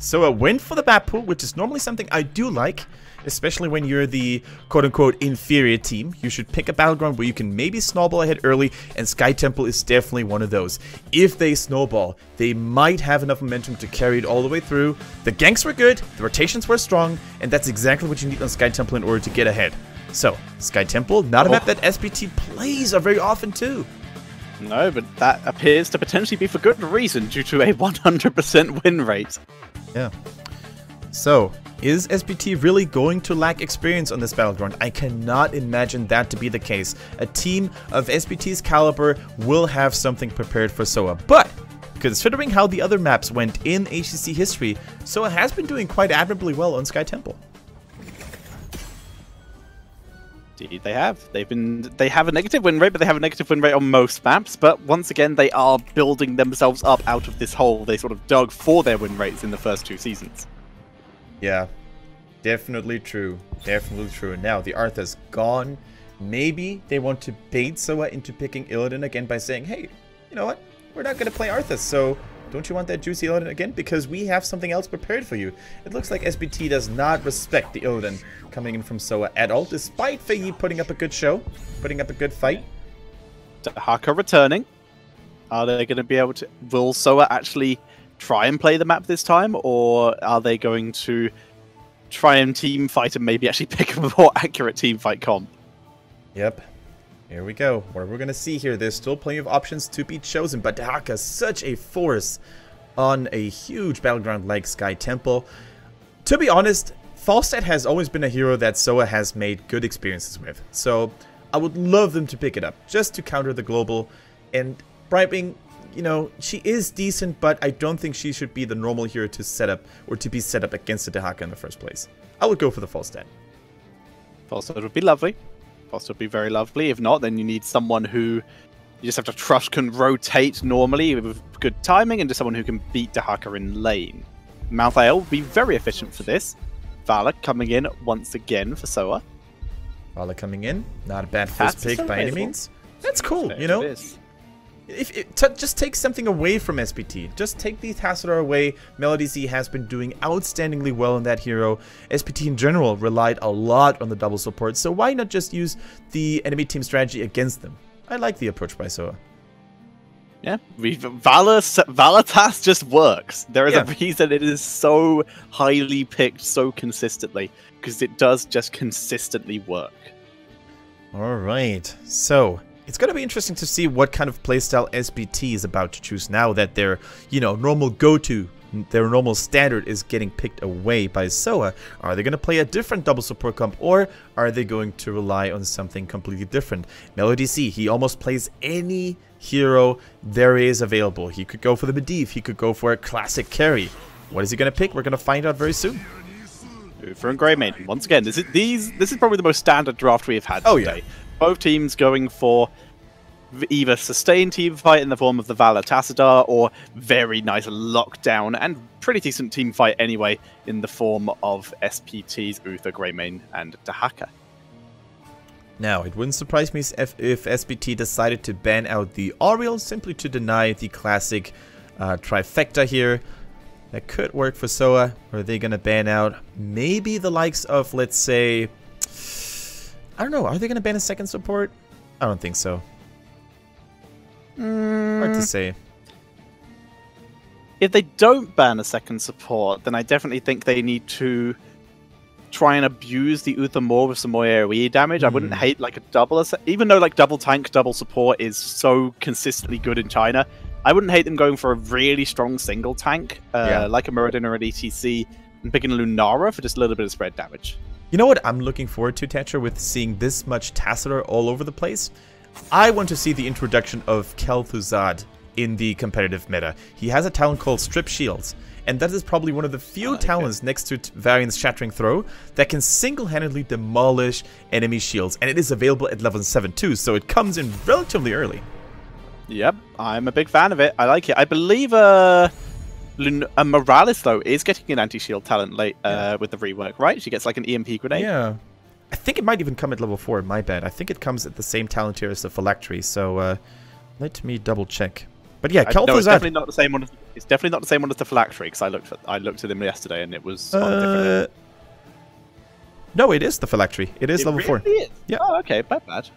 SoA went for the map pool, which is normally something I do like, especially when you're the quote-unquote inferior team. You should pick a battleground where you can maybe snowball ahead early, and Sky Temple is definitely one of those. If they snowball, they might have enough momentum to carry it all the way through. The ganks were good, the rotations were strong, and that's exactly what you need on Sky Temple in order to get ahead. So, Sky Temple, not a map that SPT plays very often too. No, but that appears to potentially be for good reason due to a 100% win rate. Yeah. So, is SPT really going to lack experience on this battleground? I cannot imagine that to be the case. A team of SPT's caliber will have something prepared for SoA. But, considering how the other maps went in HGC history, SoA has been doing quite admirably well on Sky Temple. Indeed, they have. They have a negative win rate, but they have a negative win rate on most maps. But once again, they are building themselves up out of this hole they sort of dug for their win rates in the first 2 seasons. Yeah, definitely true. Definitely true. Now, the Arthur's gone. Maybe they want to bait SoA into picking Illidan again by saying, hey, you know what? We're not going to play Arthas, so don't you want that juicy Illidan again? Because we have something else prepared for you. It looks like SPT does not respect the Illidan coming in from SoA at all, despite Fei putting up a good show, putting up a good fight. Dahaka returning. Are they going to be able to... Will SoA actually try and play the map this time, or are they going to try and team fight and maybe actually pick a more accurate team fight comp? Yep. Here we go. What we're going to see here, there's still plenty of options to be chosen, but Dahaka is such a force on a huge battleground like Sky Temple. To be honest, Falstad has always been a hero that SoA has made good experiences with, so I would love them to pick it up, just to counter the global. And Brightwing, you know, she is decent, but I don't think she should be the normal hero to set up, or to be set up against the Dahaka in the first place. I would go for the Falstad. Falstad would be lovely. Falstad would be very lovely. If not, then you need someone who you just have to trust can rotate normally with good timing, and just someone who can beat Dahaka in lane. Malthael would be very efficient for this. Vala coming in once again for SoA. Vala coming in, not a bad first pick by any means. That's cool, you know. Just take something away from SPT. Just take the Tassadar away. Melody Z has been doing outstandingly well in that hero. SPT in general relied a lot on the double support, so why not just use the enemy team strategy against them? I like the approach by SoA. Yeah, Valatas just works. There is a reason it is so highly picked so consistently, because it does just consistently work. Alright, so it's going to be interesting to see what kind of playstyle SPT is about to choose now that their, you know, normal go-to, their normal standard is getting picked away by SoA. Are they going to play a different double support comp, or are they going to rely on something completely different? Melody C, he almost plays any hero there is available. He could go for the Medivh, he could go for a classic carry. What is he going to pick? We're going to find out very soon. Uther and Greymane. Once again, this is probably the most standard draft we've had today. Yeah. Both teams going for either sustained team fight in the form of the Vala Tassadar, or very nice lockdown and pretty decent team fight anyway in the form of SPT's Uther, Greymane, and Dahaka. Now, it wouldn't surprise me if SPT decided to ban out the Auriel simply to deny the classic trifecta here. That could work for SoA. Or are they going to ban out maybe the likes of, let's say, I don't know, are they going to ban a second support? I don't think so. Hard to say. If they don't ban a second support, then I definitely think they need to try and abuse the Uther more with some more AoE damage. I wouldn't hate like a double, even though like double tank, double support is so consistently good in China. I wouldn't hate them going for a really strong single tank, like a Muradin or an ETC, and picking Lunara for just a little bit of spread damage. You know what I'm looking forward to, Thatcher, with seeing this much Tassadar all over the place? I want to see the introduction of Kel'Thuzad in the competitive meta. He has a talent called Strip Shields, and that is probably one of the few talents next to Varian's Shattering Throw that can single-handedly demolish enemy shields, and it is available at level 7 too, so it comes in relatively early. Yep, I'm a big fan of it. I like it. I believe Morales, though, is getting an anti-shield talent late with the rework, right? She gets like an EMP grenade. Yeah. I think it might even come at level 4, my bad. I think it comes at the same talent tier as the Phylactery, so let me double check. But yeah, Kelth no, is it's definitely not the same one. It's definitely not the same one as the phylactery, because I looked at him yesterday and it was on a different level. No, it is the phylactery. It is level 4. Is? Yeah. Oh, okay, bad.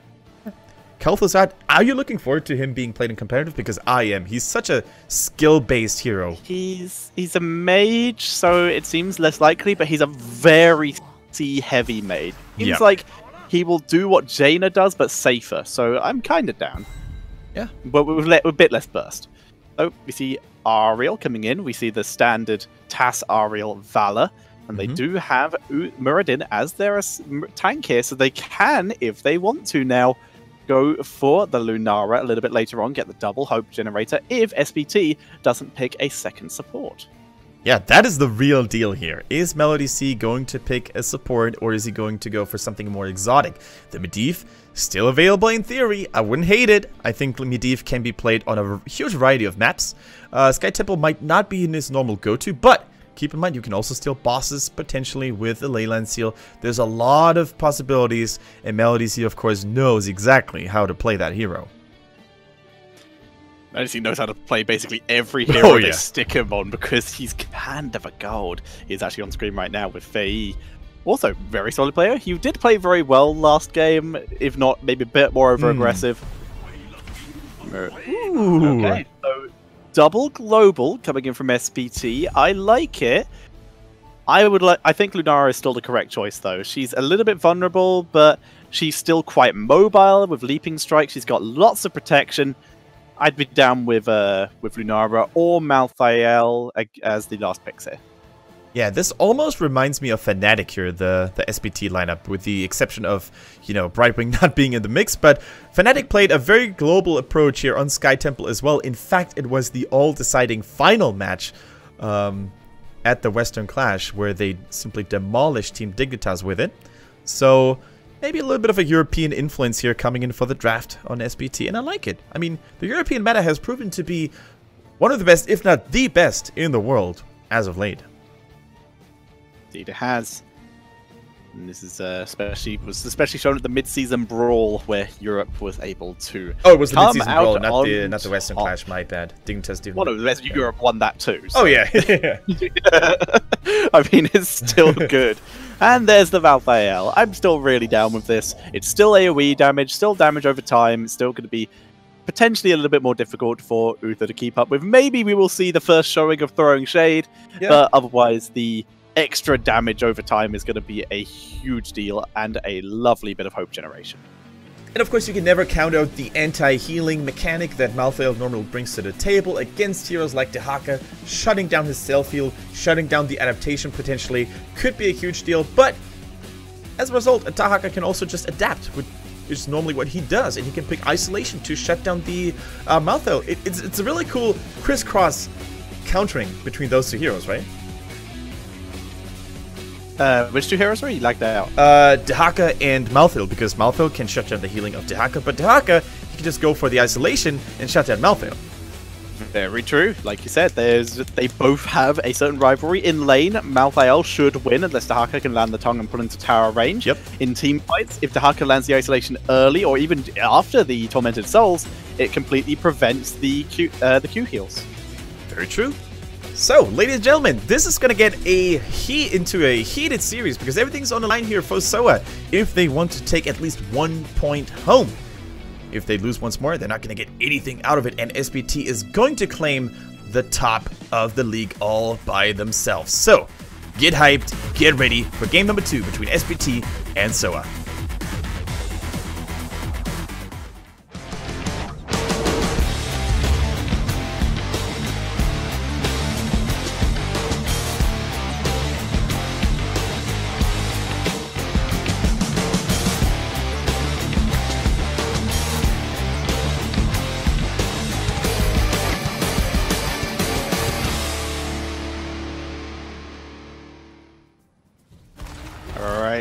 Kel'Thuzad, are you looking forward to him being played in competitive? Because I am. He's such a skill-based hero. He's a mage, so it seems less likely, but he's a very C-heavy mage. Seems like he will do what Jaina does, but safer. So I'm kind of down. Yeah. But with a bit less burst. So we see Ariel coming in. We see the standard TAS Ariel Valor. And they do have Muradin as their tank here, so they can, if they want to now, go for the Lunara a little bit later on, get the double hope generator if SPT doesn't pick a second support. Yeah, that is the real deal here. Is Melody C going to pick a support, or is he going to go for something more exotic? The Medivh, still available in theory. I wouldn't hate it. I think Medivh can be played on a huge variety of maps. Sky Temple might not be in his normal go-to, but keep in mind, you can also steal bosses, potentially, with the Leyline Seal. There's a lot of possibilities, and Melody C, of course, knows exactly how to play that hero. Melody C knows how to play basically every hero they stick him on, because he's kind of a gold. He's actually on screen right now with Fei. Also, very solid player. He did play very well last game, if not maybe a bit more over-aggressive. Okay, so double global coming in from SPT. I like it. I think Lunara is still the correct choice though. She's a little bit vulnerable, but she's still quite mobile with leaping strike. She's got lots of protection. I'd be down with Lunara or Malthael as the last picks here. Yeah, this almost reminds me of Fnatic here, the SPT lineup, with the exception of, you know, Brightwing not being in the mix, but Fnatic played a very global approach here on Sky Temple as well. In fact, it was the all-deciding final match at the Western Clash, where they simply demolished Team Dignitas with it. So, maybe a little bit of a European influence here coming in for the draft on SPT, and I like it. I mean, the European meta has proven to be one of the best, if not the best, in the world as of late. Indeed it has. And this is especially shown at the mid-season brawl where Europe was able to. Oh, it was the mid-season brawl, not the Western Clash. My bad. Dignitas didn't. Well, no, Europe won that too. So. Oh yeah. I mean, it's still good. And there's the Malthael. I'm still really down with this. It's still AoE damage, still damage over time. It's still going to be potentially a little bit more difficult for Uther to keep up with. Maybe we will see the first showing of Throwing Shade, but otherwise the extra damage over time is going to be a huge deal and a lovely bit of hope generation. And of course, you can never count out the anti-healing mechanic that Malthael normally brings to the table against heroes like Dehaka. Shutting down his cell field, shutting down the adaptation potentially could be a huge deal, but as a result, Dehaka can also just adapt, which is normally what he does, and he can pick isolation to shut down the Malthael. It's a really cool crisscross countering between those two heroes, right? Which two heroes are you like that out? Dehaka and Malthael, because Malthael can shut down the healing of Dehaka, but Dehaka, he can just go for the isolation and shut down Malthael. Very true. Like you said, they both have a certain rivalry. In lane, Malthael should win unless Dehaka can land the tongue and pull into tower range. Yep. In team fights, if Dehaka lands the isolation early or even after the Tormented Souls, it completely prevents the Q heals. Very true. So, ladies and gentlemen, this is going to get into a heated series because everything's on the line here for SoA if they want to take at least 1 point home. If they lose once more, they're not going to get anything out of it, and SPT is going to claim the top of the league all by themselves. So, get hyped, get ready for game number 2 between SPT and SoA.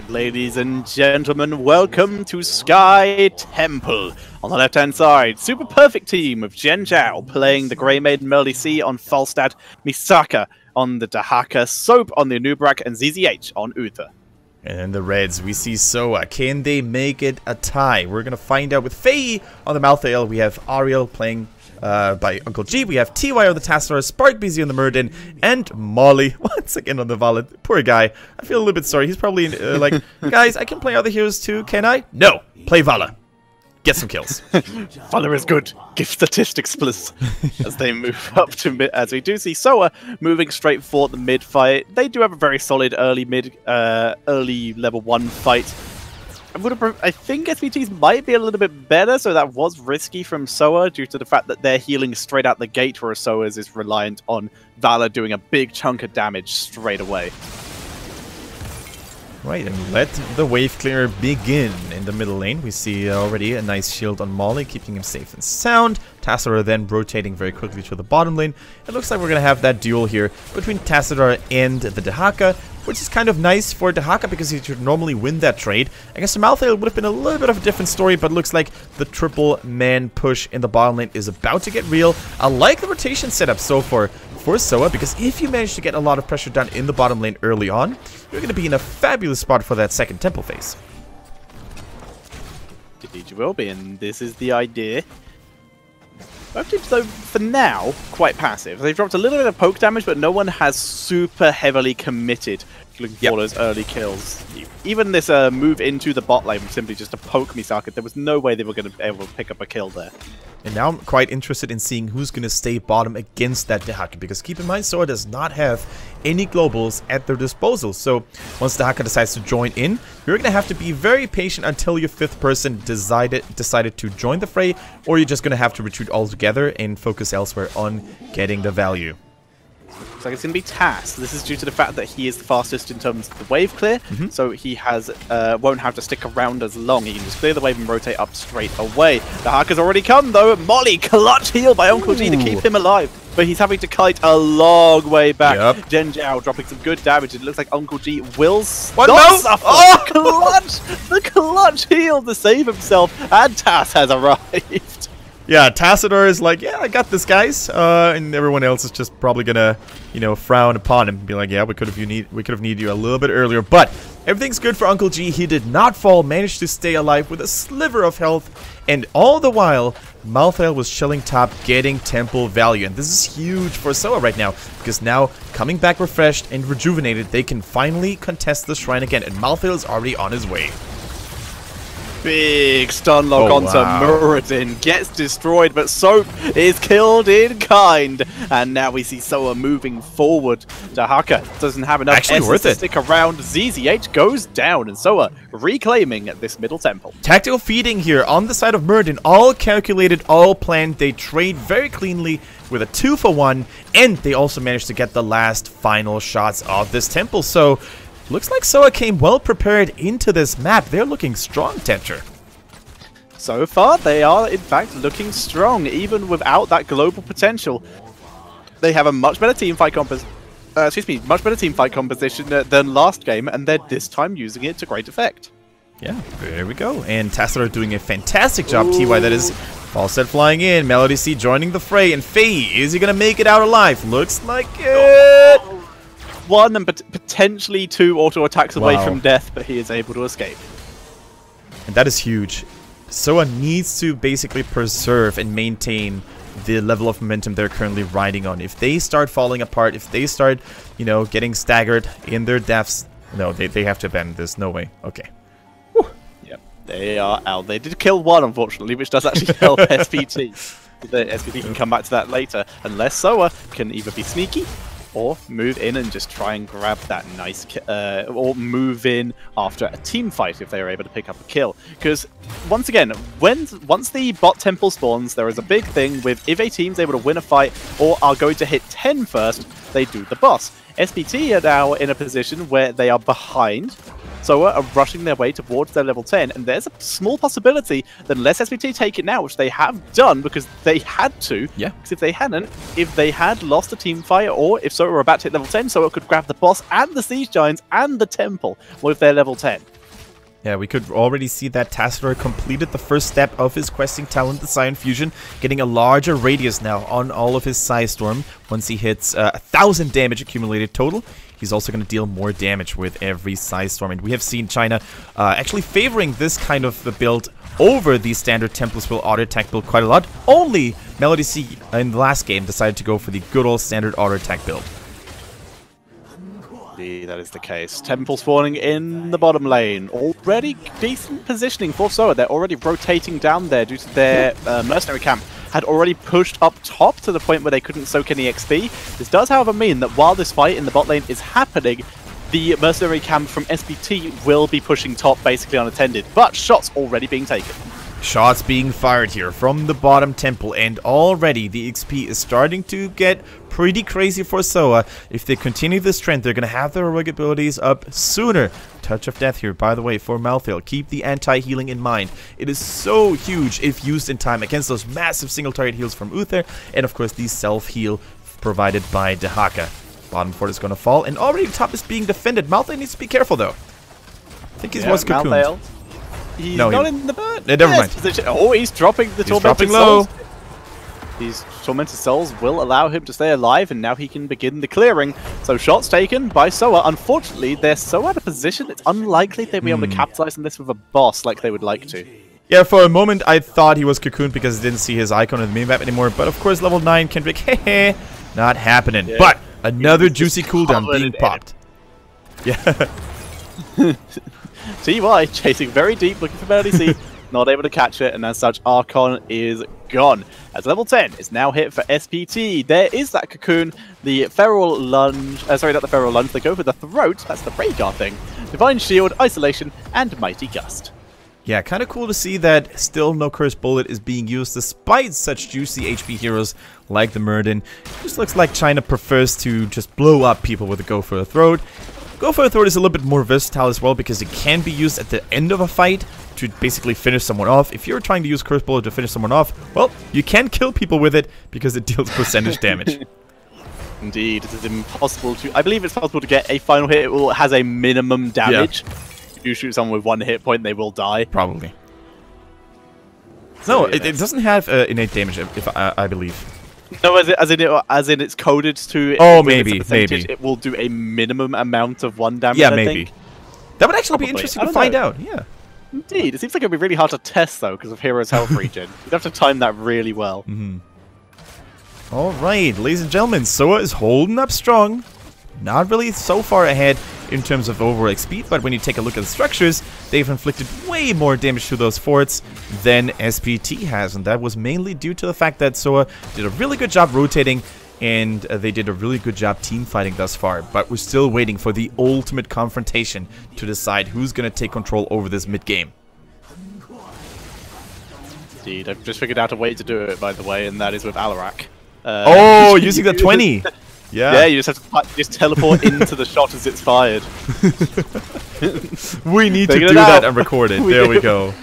Ladies and gentlemen, welcome to Sky Temple. On the left-hand side, super perfect team of Jen Zhao playing the Grey Maiden Melody C on Falstad, Misaka on the Dehaka, Soap on the Anubrak, and ZZH on Uther. And in the reds, we see SoA. Can they make it a tie? We're going to find out with Fei on the Malthael. We have Ariel playing by Uncle G. We have TY on the Tassadar, Spark BZ on the Muradin, and Molly once again on the Valet. Poor guy. I feel a little bit sorry. He's probably like, guys, I can play other heroes too, can I? No! Play Vala. Get some kills. Vala is good. Give statistics, please. As they move up to mid, as we do see SoA moving straight for the mid fight. They do have a very solid early level 1 fight. I think SPTs might be a little bit better, so that was risky from SoA due to the fact that they're healing straight out the gate, whereas SoA's is reliant on Vala doing a big chunk of damage straight away. Right, and let the wave clear begin in the middle lane. We see already a nice shield on Molly, keeping him safe and sound. Tassadar then rotating very quickly to the bottom lane. It looks like we're going to have that duel here between Tassadar and the Dehaka, which is kind of nice for Dehaka because he should normally win that trade. I guess Malthael would have been a little bit of a different story, but looks like the triple man push in the bottom lane is about to get real. I like the rotation setup so far for SoA, because if you manage to get a lot of pressure down in the bottom lane early on, you're going to be in a fabulous spot for that second temple phase. Indeed you will be, and this is the idea. Both teams, though, for now, quite passive. They've dropped a little bit of poke damage, but no one has super heavily committed looking for those early kills. Even this move into the bot lane was simply just a poke Misaka. There was no way they were going to be able to pick up a kill there. And now I'm quite interested in seeing who's going to stay bottom against that Dehaka, because keep in mind, SoA does not have any globals at their disposal. So once Dehaka decides to join in, you're going to have to be very patient until your 5th person decided to join the fray, or you're just going to have to retreat altogether and focus elsewhere on getting the value. Looks like it's going to be TAS. This is due to the fact that he is the fastest in terms of the wave clear, so he has won't have to stick around as long. He can just clear the wave and rotate up straight away. The Haka's already come, though. Molly, clutch heal by Uncle G to keep him alive, but he's having to kite a long way back. Zhen Zhao dropping some good damage. It looks like Uncle G will not suffer. The clutch heal to save himself, and TAS has arrived. Yeah, Tassadar is like, yeah, I got this, guys, and everyone else is just probably gonna, you know, frown upon him, be like, yeah, we could have needed you a little bit earlier, but everything's good for Uncle G. He did not fall, managed to stay alive with a sliver of health, and all the while, Malthael was chilling top, getting temple value, and this is huge for SoA right now, because now, coming back refreshed and rejuvenated, they can finally contest the shrine again, and Malthael is already on his way. Big stun lock onto Muradin, gets destroyed, but Soap is killed in kind. And now we see SoA moving forward. Dehaka doesn't have enough essence to stick around. ZZH goes down, and SoA reclaiming this middle temple. Tactical feeding here on the side of Muradin, all calculated, all planned. They trade very cleanly with a 2-for-1, and they also managed to get the last final shots of this temple. So looks like SoA came well prepared into this map. They're looking strong, Tetra. So far, they are in fact looking strong, even without that global potential. They have a much better team fight composition than last game, and they're this time using it to great effect. Yeah, there we go. And Tassadar doing a fantastic job. TY, that is. Falset flying in. Melody C joining the fray, and Faye, is he gonna make it out alive? Looks like it. 1 and potentially 2 auto attacks away from death, but he is able to escape. And that is huge. SoA needs to basically preserve and maintain the level of momentum they're currently riding on. If they start falling apart, if they start, you know, getting staggered in their deaths, no, they have to abandon this. No way. Okay. Whew. Yep, they are out. They did kill 1, unfortunately, which does actually help SPT. The SPT can come back to that later, unless SoA can either be sneaky or move in and just try and grab that nice or move in after a team fight if they are able to pick up a kill. Because, once again, once the bot temple spawns, there is a big thing with if a team's able to win a fight or are going to hit 10 first, they do the boss. SPT are now in a position where they are behind. SoA are rushing their way towards their level 10, and there's a small possibility that unless SPT take it now, which they have done because they had to, because if they hadn't, if they had lost a team fight, or if SoA were about to hit level 10, SoA could grab the boss and the Siege Giants and the Temple with their level 10. Yeah, we could already see that Tassadar completed the first step of his questing talent, the Scion Fusion, getting a larger radius now on all of his Psy Storm. Once he hits 1,000 damage accumulated total, he's also going to deal more damage with every Side Storm. And we have seen China actually favoring this kind of the build over the standard Tempest Will auto attack build quite a lot. Only Melody C in the last game decided to go for the good old standard auto attack build. That is the case. Temple spawning in the bottom lane. Already decent positioning for SoA. They're already rotating down there due to their mercenary camp had already pushed up top to the point where they couldn't soak any XP. This does, however, mean that while this fight in the bot lane is happening, the mercenary camp from SPT will be pushing top basically unattended. But shots already being taken. Shots being fired here from the bottom temple, and already the XP is starting to get pretty crazy for SoA. If they continue this trend, they're going to have their heroic abilities up sooner. Touch of Death here, by the way, for Malthael. Keep the anti-healing in mind. It is so huge if used in time against those massive single target heals from Uther, and of course the self-heal provided by Dehaka. Bottom fort is going to fall, and already top is being defended. Malthael needs to be careful, though. I think he was cocooned. He's not in the never mind. Position. Oh, he's dropping the Tormented Souls. These Tormented Souls will allow him to stay alive, and now he can begin the clearing. So shots taken by SoA. Unfortunately, they're so out of position, it's unlikely they'll be able to capitalize on this with a boss like they would like to. Yeah, for a moment I thought he was cocooned because I didn't see his icon on the minimap anymore, but of course level 9 Kendrick, hehe, not happening. Yeah. But another juicy cooldown being popped. Yeah. TY chasing very deep, looking for Melody C, not able to catch it, and as such, Archon is gone. As level 10 is now hit for SPT. There is that cocoon, the feral lunge, sorry, not the feral lunge, they go for the throat, that's the Rhaegar thing. Divine Shield, Isolation, and Mighty Gust. Yeah, kind of cool to see that still no Cursed Bullet is being used despite such juicy HP heroes like the Murden. Just looks like China prefers to just blow up people with a Go for a Throat. Go for a Throat is a little bit more versatile as well because it can be used at the end of a fight to basically finish someone off. If you're trying to use Cursed Bullet to finish someone off, well, you can kill people with it because it deals percentage damage. Indeed, it is impossible to... I believe it's possible to get a final hit. It has a minimum damage. Yeah. If you shoot someone with 1 hit point, they will die. Probably. So, no, it doesn't have innate damage, if I believe. No, as in it's coded to... Oh, maybe. It will do a minimum amount of 1 damage, yeah, I maybe. think. That would actually be interesting to find out, yeah. Indeed. It seems like it would be really hard to test, though, because of Hero's health regen. You'd have to time that really well. Alright, ladies and gentlemen, SoA is holding up strong. Not really so far ahead in terms of overall XP, but when you take a look at the structures, they've inflicted way more damage to those forts than SPT has, and that was mainly due to the fact that SoA did a really good job rotating, and they did a really good job team fighting thus far, but we're still waiting for the ultimate confrontation to decide who's going to take control over this mid-game. Indeed, I've just figured out a way to do it, by the way, and that is with Alarak. Oh, using the 20! Yeah, you just have to just teleport into the shot as it's fired. We need to do that and record it. There we go.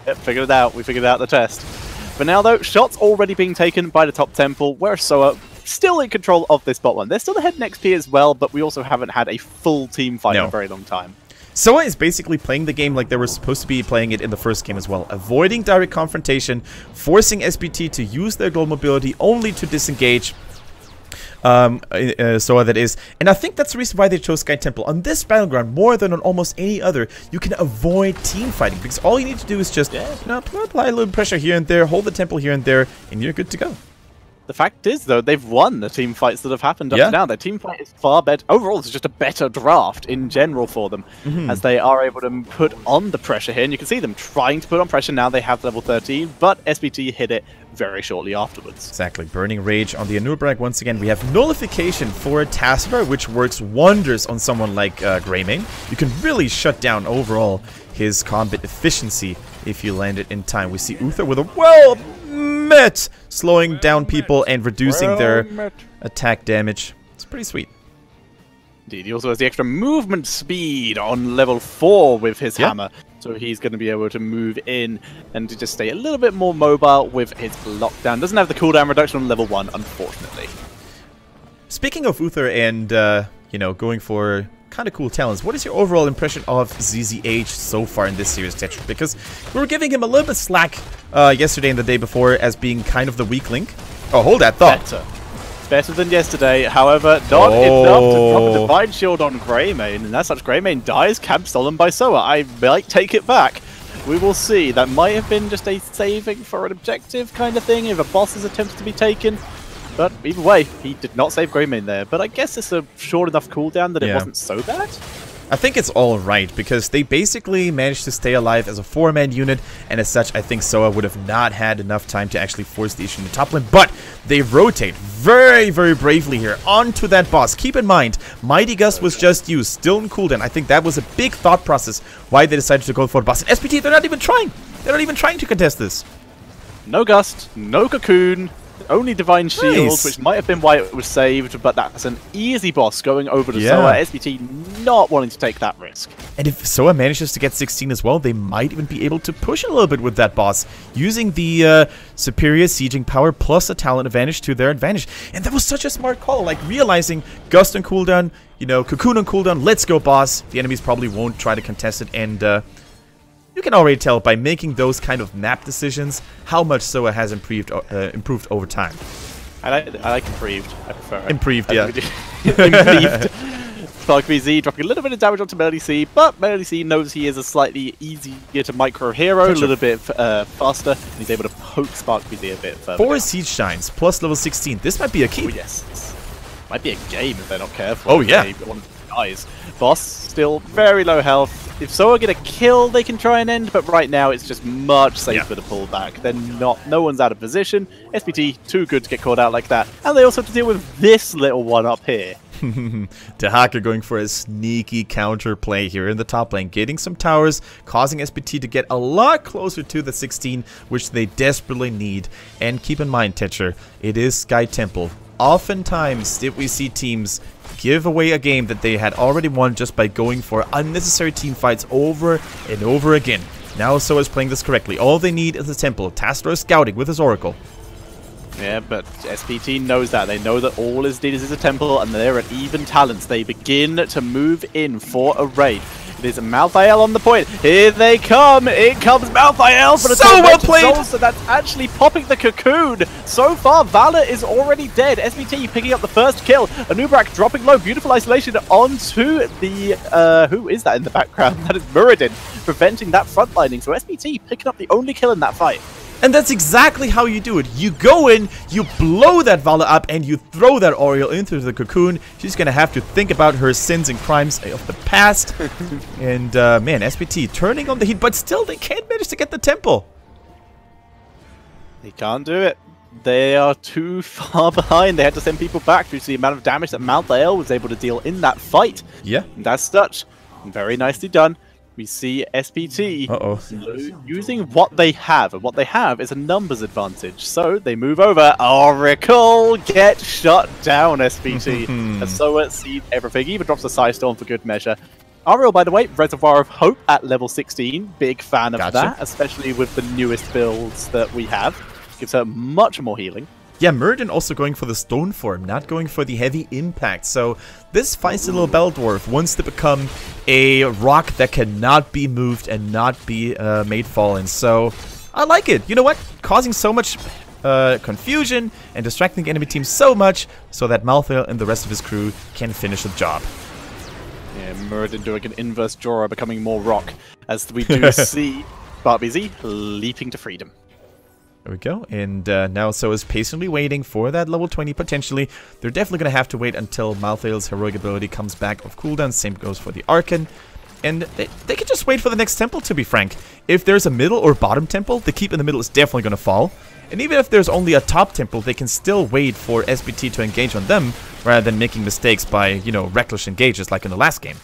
Yep, figured it out. We figured out the test. For now, though, shots already being taken by the top temple, where SoA still in control of this bot one. They're still ahead in XP as well, but we also haven't had a full team fight in a very long time. SoA is basically playing the game like they were supposed to be playing it in the first game as well. Avoiding direct confrontation, forcing SPT to use their gold mobility only to disengage. SoA that is, and I think that's the reason why they chose Sky Temple. On this battleground, more than on almost any other, you can avoid team fighting because all you need to do is just apply a little pressure here and there, hold the temple here and there, and you're good to go. The fact is, though, they've won the team fights that have happened up to now. Their team fight is far better. Overall, it's just a better draft in general for them, as they are able to put on the pressure here. And you can see them trying to put on pressure now. They have level 13, but SPT hit it very shortly afterwards. Exactly. Burning Rage on the Anubrak once again. We have Nullification for Tassifer, which works wonders on someone like Greymane. You can really shut down overall his combat efficiency if you land it in time. We see Uther with a met slowing down people and reducing their attack damage. It's pretty sweet. Indeed, he also has the extra movement speed on level 4 with his hammer. So he's going to be able to move in and to just stay a little bit more mobile with his lockdown. Doesn't have the cooldown reduction on level 1, unfortunately. Speaking of Uther and, you know, going for kind of cool talents, what is your overall impression of ZZH so far in this series, Tetra? Because we were giving him a little bit slack yesterday and the day before as being kind of the weak link. Oh, hold that thought. better than yesterday. However, not enough to drop a Divine Shield on Greymane. And as such, Greymane dies, camp stolen by SoA. I might take it back. We will see. That might have been just a saving for an objective kind of thing if a boss's attempts to be taken. But either way, he did not save Greymane there. But I guess it's a short enough cooldown that it wasn't so bad. I think it's all right, because they basically managed to stay alive as a 4-man unit, and as such, I think SoA would have not had enough time to actually force the issue in the top lane, but they rotate very, very bravely here onto that boss. Keep in mind, Mighty Gust was just used, still in cooldown. I think that was a big thought process why they decided to go for the boss. And SPT, they're not even trying. They're not even trying to contest this. No Gust, no Cocoon. Only Divine Shield, which might have been why it was saved, but that's an easy boss going over to SoA. SPT not wanting to take that risk. And if SoA manages to get 16 as well, they might even be able to push a little bit with that boss, using the superior sieging power plus a talent advantage to their advantage. And that was such a smart call, like realizing Gust on cooldown, you know, Cocoon on cooldown, let's go boss. The enemies probably won't try to contest it, and you can already tell by making those kind of map decisions how much SoA has improved over time. I like improved. I prefer it. Improved, yeah. Improved. Spark VZ dropping a little bit of damage onto Melody C, but Melody C knows he is a slightly easier to micro hero, a little bit faster, and he's able to poke Spark VZ a bit further. 4 siege shines plus level 16. This might be a key. Oh, yes. Might be a game if they're not careful. Oh, yeah. One of them dies. Boss still very low health. If SoA get a kill, they can try and end, but right now it's just much safer to pull back. They're not. No one's out of position. SPT too good to get caught out like that, and they also have to deal with this little one up here. dehaka going for a sneaky counter play here in the top lane, getting some towers, causing SPT to get a lot closer to the 16, which they desperately need. And keep in mind, Tetcher, it is Sky Temple. Oftentimes did we see teams give away a game that they had already won just by going for unnecessary team fights over and over again. Now SoA is playing this correctly. All they need is a temple. Tastro is scouting with his Oracle. Yeah, but SPT knows that. They know that all is needed is a temple, and they're at even talents. They begin to move in for a raid. It is Malthael on the point. Here they come. It comes Malthael, but it's so well played. So that's actually popping the Cocoon. So far, Valor is already dead. SPT picking up the first kill. Anubrak dropping low. Beautiful isolation onto the who is that in the background? That is Muradin, preventing that frontlining. So SPT picking up the only kill in that fight. And that's exactly how you do it. You go in, you blow that Vala up, and you throw that Oriole into the Cocoon. She's going to have to think about her sins and crimes of the past. And, man, SPT turning on the heat, but still they can't manage to get the temple. They can't do it. They are too far behind. They had to send people back due to the amount of damage that Malthael was able to deal in that fight. Yeah. And that's such. Very nicely done. We see SPT using what they have, and what they have is a numbers advantage. So they move over. Oracle get shut down, SPT. As SoA sees everything, even drops a Psystorm for good measure. Ariel, by the way, Reservoir of Hope at level 16. Big fan of that, especially with the newest builds that we have. Gives her much more healing. Yeah, Muradin also going for the stone form, not going for the heavy impact. So this feisty little Bell Dwarf wants to become a rock that cannot be moved and not be made fallen. So I like it. You know what? Causing so much confusion and distracting the enemy team so much so that Malthael and the rest of his crew can finish the job. Yeah, Muradin doing an inverse Jorah, becoming more rock, as we do see BarBZ leaping to freedom. There we go, and now SoA is patiently waiting for that level 20 potentially. They're definitely going to have to wait until Malthael's heroic ability comes back off cooldown. Same goes for the Archon. And they can just wait for the next temple, to be frank. If there's a middle or bottom temple, the keep in the middle is definitely going to fall. And even if there's only a top temple, they can still wait for SPT to engage on them, rather than making mistakes by, you know, reckless engages like in the last game.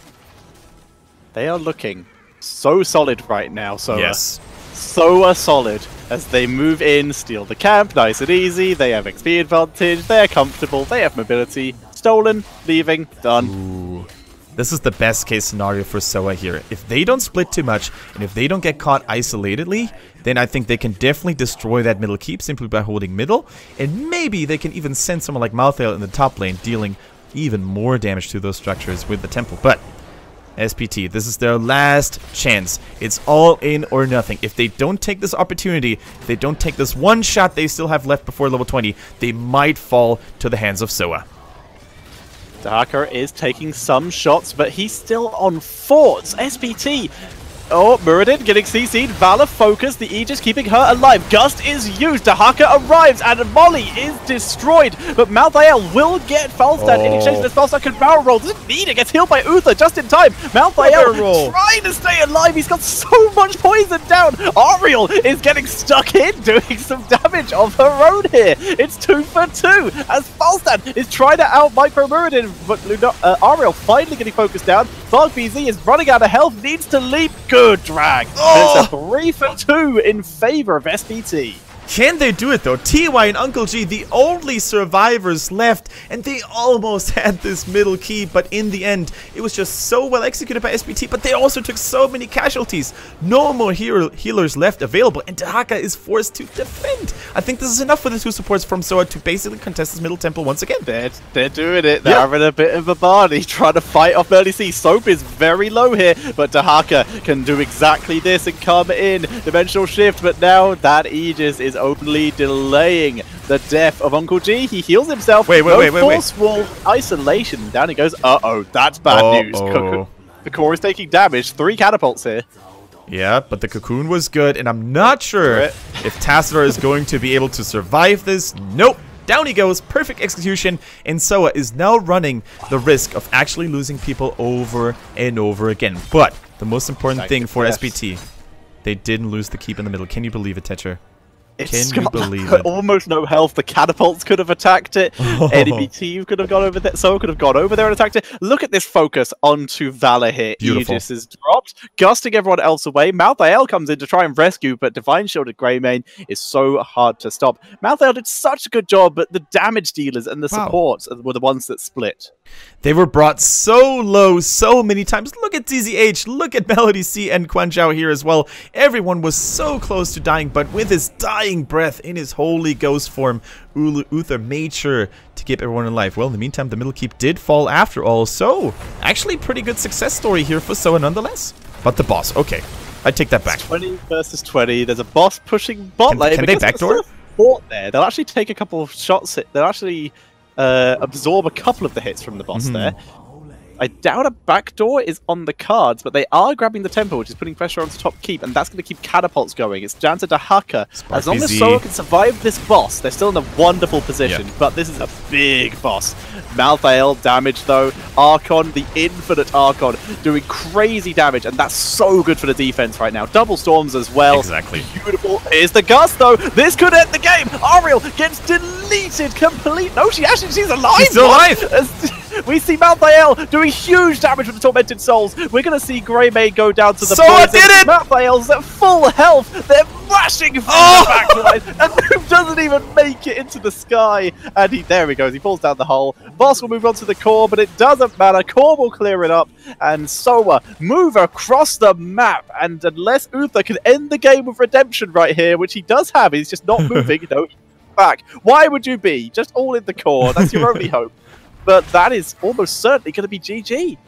They are looking so solid right now, SoA. Yes. SoA solid as they move in, steal the camp, nice and easy. They have XP advantage, they're comfortable, they have mobility. Stolen, leaving, done. Ooh. This is the best case scenario for SoA here. If they don't split too much, and if they don't get caught isolatedly, then I think they can definitely destroy that middle keep simply by holding middle. And maybe they can even send someone like Malthael in the top lane, dealing even more damage to those structures with the temple. But SPT, this is their last chance. It's all in or nothing. If they don't take this opportunity, if they don't take this one shot they still have left before level 20, they might fall to the hands of SoA. Dahaka is taking some shots, but he's still on forts. SPT. Oh, Muradin getting CC'd. Valor focused. The Aegis keeping her alive. Gust is used. Dahaka arrives and Molly is destroyed. But Malthael will get Falstad in exchange for this. Falstad can barrel roll. Doesn't need it. Gets healed by Uther just in time. Malthael trying to stay alive. He's got so much poison down. Ariel is getting stuck in, doing some damage of her own here. It's 2 for 2 as Falstad is trying to out micro Muradin. But Ariel finally getting focused down. Thug BZ is running out of health. Needs to leap. Good drag. It's a 3 for 2 in favor of SPT. Can they do it though? TY and Uncle G, the only survivors left, and they almost had this middle key, but in the end, it was just so well executed by SPT, but they also took so many casualties. No more healers left available, and Dahaka is forced to defend. I think this is enough for the two supports from SoA to basically contest this middle temple once again. They're doing it. They're having a bit of a party, trying to fight off early C. Soap is very low here, but Dahaka can do exactly this and come in. Dimensional shift, but now that Aegis is only delaying the death of Uncle G. He heals himself. Wait. Forceful isolation. Down he goes. Uh-oh, that's bad news. The core is taking damage. 3 catapults here. Yeah, but the cocoon was good, and I'm not sure if Tassadar is going to be able to survive this. Nope. Down he goes. Perfect execution. And SoA is now running the risk of actually losing people over and over again. But the most important thing for SPT, they didn't lose the keep in the middle. Can you believe it, Tetcher? Can you believe it? Almost no health. The catapults could have attacked it. NBT could have gone over there. So could have gone over there and attacked it. Look at this focus onto Valor here. Beautiful. Aegis is dropped, gusting everyone else away. Malthael comes in to try and rescue, but Divine Shielded Greymane is so hard to stop. Malthael did such a good job, but the damage dealers and the supports were the ones that split. They were brought so low so many times. Look at TZH, look at Melody C and Quan Zhao here as well. Everyone was so close to dying, but with his dying breath in his holy ghost form, Uther made sure to keep everyone alive. Well, in the meantime, the middle keep did fall after all, so actually pretty good success story here for SoA nonetheless. But the boss, okay, I take that back. It's 20 versus 20. There's a boss pushing bot lane. Can they backdoor? Fort there. They'll actually take a couple of shots. They'll actually absorb a couple of the hits from the boss there. I doubt a backdoor is on the cards, but they are grabbing the tempo, which is putting pressure onto top keep, and that's going to keep catapults going. It's down to Dahaka. As long as SoA can survive this boss, they're still in a wonderful position, but this is a big boss. Malthael damage, though. Archon, the infinite Archon, doing crazy damage, and that's so good for the defense right now. Double storms as well. Exactly. Beautiful. Here's the gust, though. This could end the game. Ariel gets deleted complete. No, she's alive. She's still alive. We see Malthael doing huge damage with the Tormented Souls. We're going to see Greymane go down to the SoA did it! Malthael's at full health. They're flashing from the backline. And Noob doesn't even make it into the sky. And there he goes. He falls down the hole. Boss will move on to the core, but it doesn't matter. Core will clear it up. And SoA move across the map. And unless Uther can end the game with redemption right here, which he does have, he's just not moving. Back. Why would you be? Just all in the core. That's your only hope. But that is almost certainly going to be GG.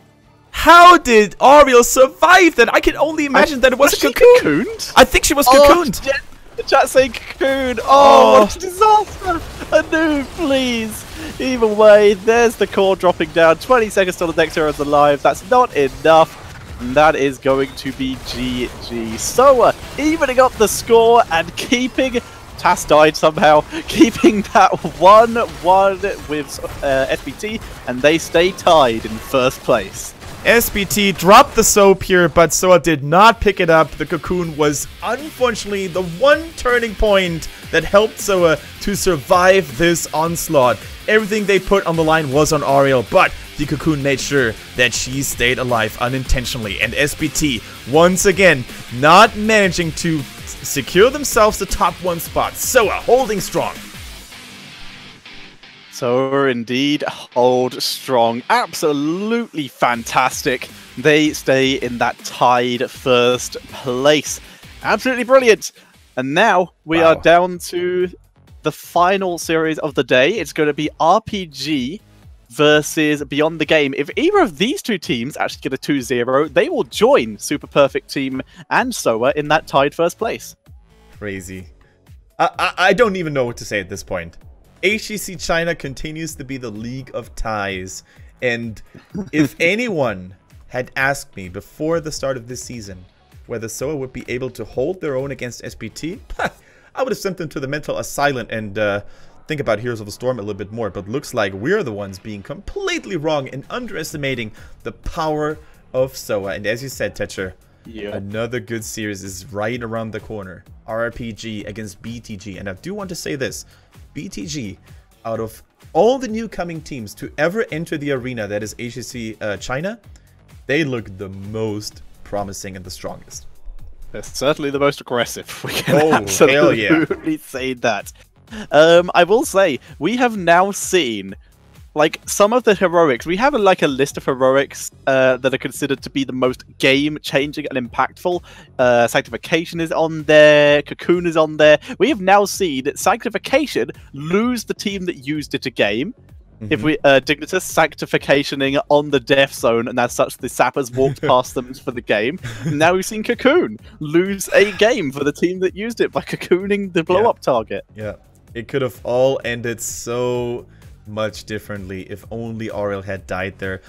How did Ariel survive that? I can only imagine that it was a cocoon. I think she was cocooned. Yeah, the chat saying cocoon. Oh, what a disaster. A noob, please. Either way, there's the core dropping down. 20 seconds till the next hero's alive. That's not enough. And that is going to be GG. SoA evening up the score and keeping... Tass died somehow, keeping that 1-1 with SPT, and they stay tied in first place. SPT dropped the soap here, but SoA did not pick it up. The cocoon was unfortunately the one turning point that helped SoA to survive this onslaught. Everything they put on the line was on Ariel, but the cocoon made sure that she stayed alive unintentionally. And SPT, once again, not managing to secure themselves the top 1 spot. SoA holding strong. SoA indeed hold strong. Absolutely fantastic. They stay in that tied first place. Absolutely brilliant. And now we are down to the final series of the day. It's going to be RPG versus Beyond the Game. If either of these two teams actually get a 2-0, they will join Super Perfect Team and SoA in that tied first place. Crazy. I don't even know what to say at this point. HGC China continues to be the league of ties. And if anyone had asked me before the start of this season whether SoA would be able to hold their own against SPT, I would have sent them to the mental asylum and think about Heroes of the Storm a little bit more. But looks like we're the ones being completely wrong and underestimating the power of SoA. And as you said, Tetcher, another good series is right around the corner. RPG against BTG. And I do want to say this. BTG, out of all the new coming teams to ever enter the arena that is HGC China, they look the most promising and the strongest. They're certainly the most aggressive. We can absolutely say that. I will say, we have now seen like some of the heroics. We have like a list of heroics that are considered to be the most game-changing and impactful. Sanctification is on there. Cocoon is on there. We have now seen Sanctification lose the team that used it a game. If we Dignitas sanctificationing on the death zone, and as such the sappers walked past them for the game. Now we've seen Cocoon lose a game for the team that used it by cocooning the blow-up target. Yeah, it could have all ended so much differently if only Aurel had died there.